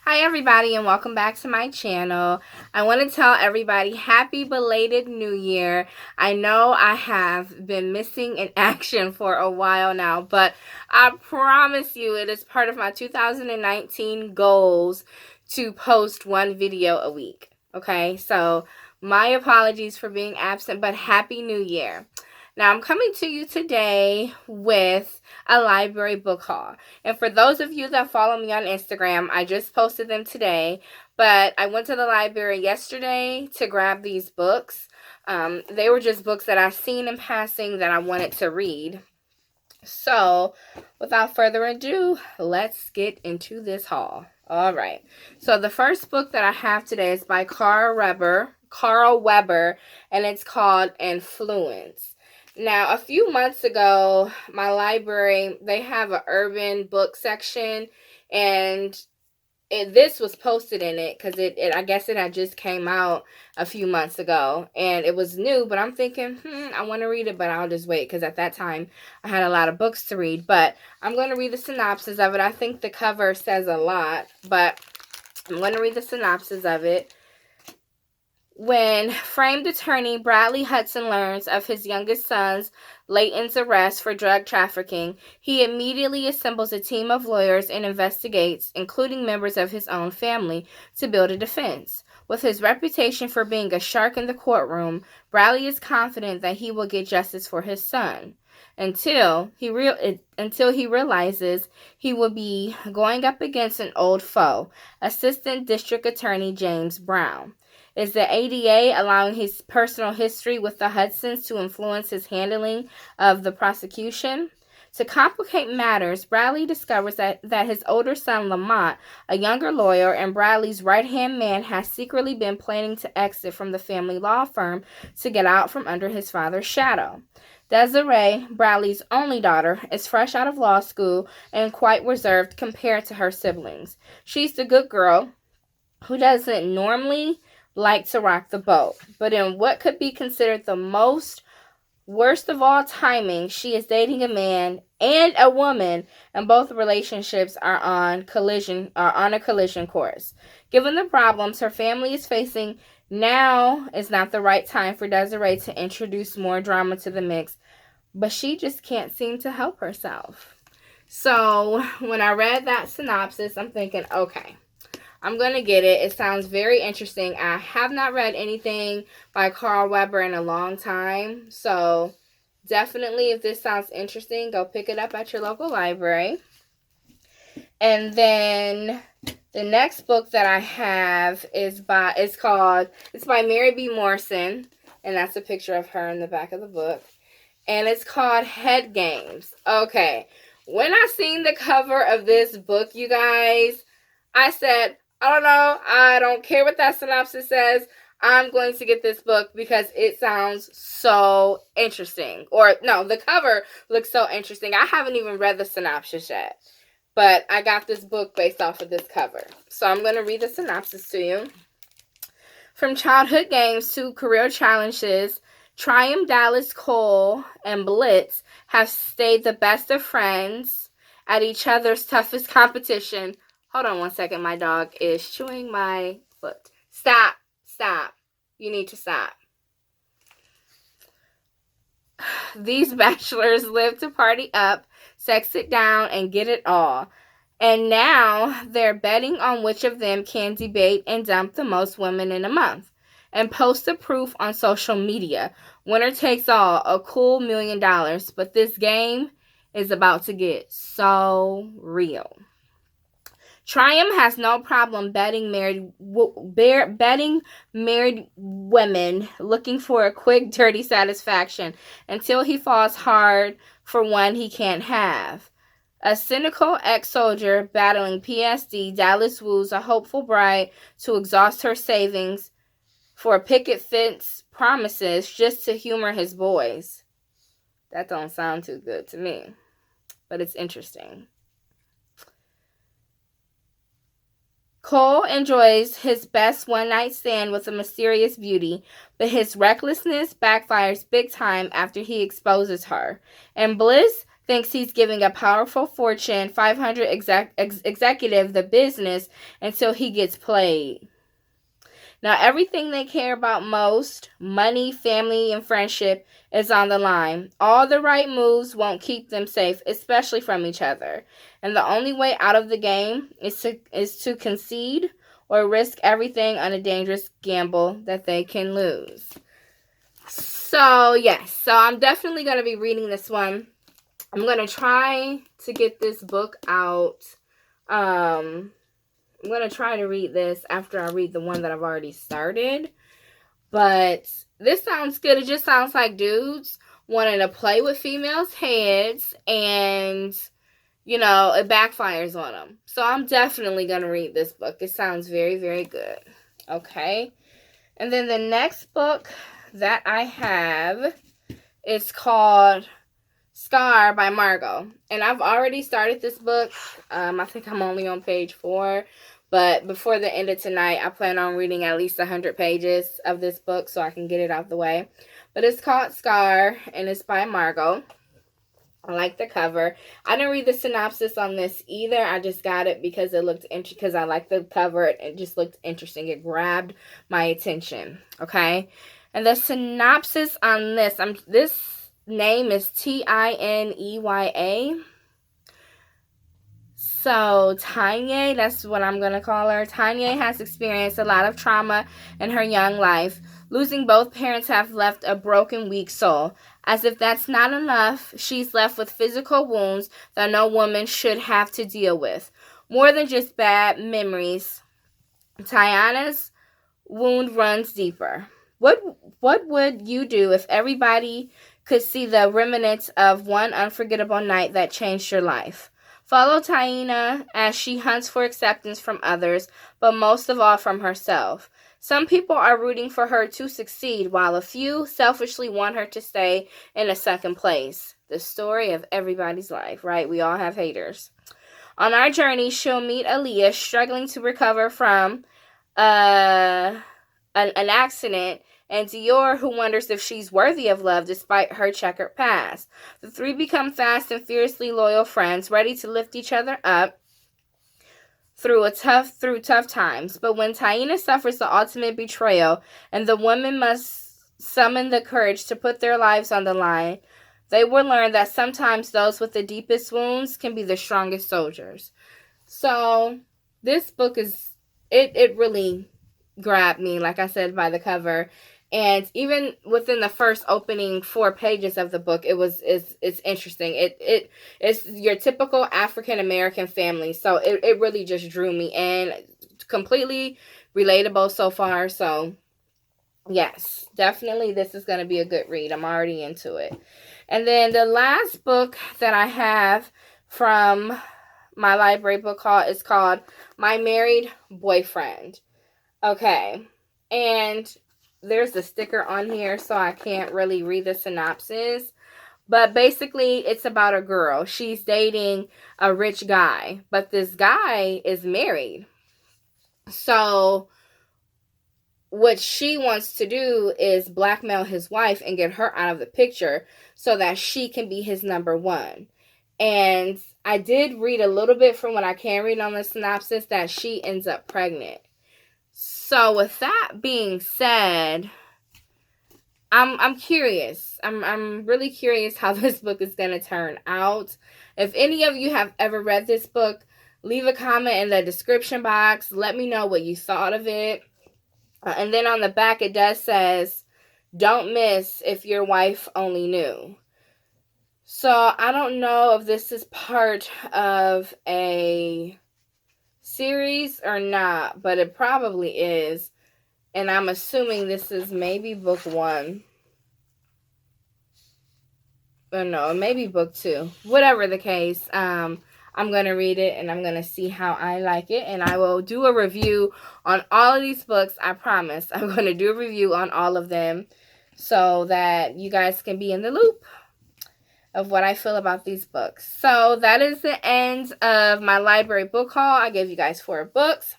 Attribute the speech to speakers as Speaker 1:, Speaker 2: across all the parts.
Speaker 1: Hi everybody and welcome back to my channel. I want to tell everybody happy belated new year. I know I have been missing in action for a while now, but I promise you it is part of my 2019 goals to post one video a week. Okay, so my apologies for being absent, but happy new year. Now, I'm coming to you today with a library book haul. And for those of you that follow me on Instagram, I just posted them today, but I went to the library yesterday to grab these books. They were just books that I've seen in passing that I wanted to read. So, without further ado, let's get into this haul. All right. So, the first book that I have today is by Carl Weber, and it's called Influence. Now, a few months ago, my library, they have an urban book section, and this was posted in it because I guess it had just came out a few months ago, and it was new, but I'm thinking, I want to read it, but I'll just wait because at that time, I had a lot of books to read, but I'm going to read the synopsis of it. I think the cover says a lot, but I'm going to read the synopsis of it. When famed attorney Bradley Hudson learns of his youngest son's Leighton's arrest for drug trafficking, he immediately assembles a team of lawyers and investigates, including members of his own family, to build a defense. With his reputation for being a shark in the courtroom, Bradley is confident that he will get justice for his son. Until he realizes he will be going up against an old foe, Assistant District Attorney James Brown. Is the ADA allowing his personal history with the Hudsons to influence his handling of the prosecution? To complicate matters, Bradley discovers that his older son, Lamont, a younger lawyer and Bradley's right-hand man, has secretly been planning to exit from the family law firm to get out from under his father's shadow. Desiree, Bradley's only daughter, is fresh out of law school and quite reserved compared to her siblings. She's the good girl who doesn't normally like to rock the boat, but in what could be considered the worst of all timing, she is dating a man and a woman, and both relationships are on a collision course. Given the problems her family is facing, now is not the right time for Desiree to introduce more drama to the mix, but she just can't seem to help herself. So when I read that synopsis, I'm thinking, okay, I'm going to get it. It sounds very interesting. I have not read anything by Carl Weber in a long time. So definitely, if this sounds interesting, go pick it up at your local library. And then the next book that I have is by Mary B. Morrison. And that's a picture of her in the back of the book. And it's called Head Games. Okay. When I seen the cover of this book, you guys, I said, I don't know. I don't care what that synopsis says. I'm going to get this book because it sounds so interesting. Or, no, the cover looks so interesting. I haven't even read the synopsis yet. But I got this book based off of this cover. So I'm going to read the synopsis to you. From childhood games to career challenges, Triumph, Dallas, Cole, and Blitz have stayed the best of friends at each other's toughest competition. Hold on one second. My dog is chewing my foot. Stop. Stop. You need to stop. These bachelors live to party up, sex it down, and get it all. And now they're betting on which of them can debate and dump the most women in a month. And post the proof on social media. Winner takes all, a cool $1 million. But this game is about to get so real. Triumph has no problem betting married women looking for a quick, dirty satisfaction until he falls hard for one he can't have. A cynical ex-soldier battling PSD, Dallas woos a hopeful bride to exhaust her savings for picket fence promises just to humor his boys. That don't sound too good to me, but it's interesting. Cole enjoys his best one-night stand with a mysterious beauty, but his recklessness backfires big time after he exposes her. And Bliss thinks he's giving a powerful Fortune 500 executive the business until he gets played. Now, everything they care about most, money, family, and friendship, is on the line. All the right moves won't keep them safe, especially from each other. And the only way out of the game is to concede or risk everything on a dangerous gamble that they can lose. So, yes. So, I'm definitely going to be reading this one. I'm going to try to get this book out. I'm going to try to read this after I read the one that I've already started. But this sounds good. It just sounds like dudes wanting to play with females' heads and, you know, it backfires on them. So I'm definitely going to read this book. It sounds very, very good. Okay. And then the next book that I have is called Scar by Margo. And I've already started this book. I think I'm only on page 4. But before the end of tonight, I plan on reading at least 100 pages of this book so I can get it out the way. But it's called Scar, and it's by Margo. I like the cover. I didn't read the synopsis on this either. I just got it because it looked interesting. Because I like the cover. It just looked interesting. It grabbed my attention. Okay, and the synopsis on this. This name is Tineya. So, Tanya, that's what I'm going to call her. Tanya has experienced a lot of trauma in her young life. Losing both parents have left a broken, weak soul. As if that's not enough, she's left with physical wounds that no woman should have to deal with. More than just bad memories, Tiana's wound runs deeper. What would you do if everybody could see the remnants of one unforgettable night that changed your life? Follow Tiana as she hunts for acceptance from others, but most of all from herself. Some people are rooting for her to succeed, while a few selfishly want her to stay in a second place. The story of everybody's life, right? We all have haters. On our journey, she'll meet Aaliyah struggling to recover from an accident, and Dior, who wonders if she's worthy of love despite her checkered past. The three become fast and fiercely loyal friends, ready to lift each other up through tough times. But when Tiana suffers the ultimate betrayal, and the women must summon the courage to put their lives on the line, they will learn that sometimes those with the deepest wounds can be the strongest soldiers. So, this book it really grabbed me, like I said, by the cover. And even within the first opening 4 pages of the book, it's interesting. It's your typical African American family. So it really just drew me in. Completely relatable so far. So yes, definitely this is going to be a good read. I'm already into it. And then the last book that I have from my library book haul is called My Married Boyfriend. Okay. And there's a sticker on here, so I can't really read the synopsis. But basically, it's about a girl. She's dating a rich guy, but this guy is married. So what she wants to do is blackmail his wife and get her out of the picture so that she can be his number one. And I did read a little bit from what I can read on the synopsis that she ends up pregnant. So with that being said, I'm curious. I'm really curious how this book is going to turn out. If any of you have ever read this book, leave a comment in the description box. Let me know what you thought of it. And then on the back it does says, "Don't miss if your wife only knew." So I don't know if this is part of a series or not, but it probably is. And I'm assuming this is maybe book 1. Or no, maybe book 2. Whatever the case, I'm going to read it and I'm going to see how I like it. And I will do a review on all of these books. I promise. I'm going to do a review on all of them so that you guys can be in the loop of what I feel about these books. So that is the end of my library book haul. I gave you guys 4 books.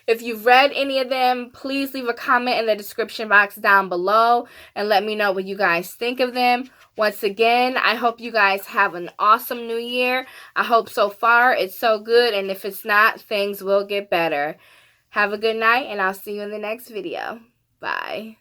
Speaker 1: If you've read any of them, please leave a comment in the description box down below and let me know what you guys think of them. Once again, I hope you guys have an awesome new year. I hope so far it's so good, and if it's not, things will get better. Have a good night, and I'll see you in the next video. Bye.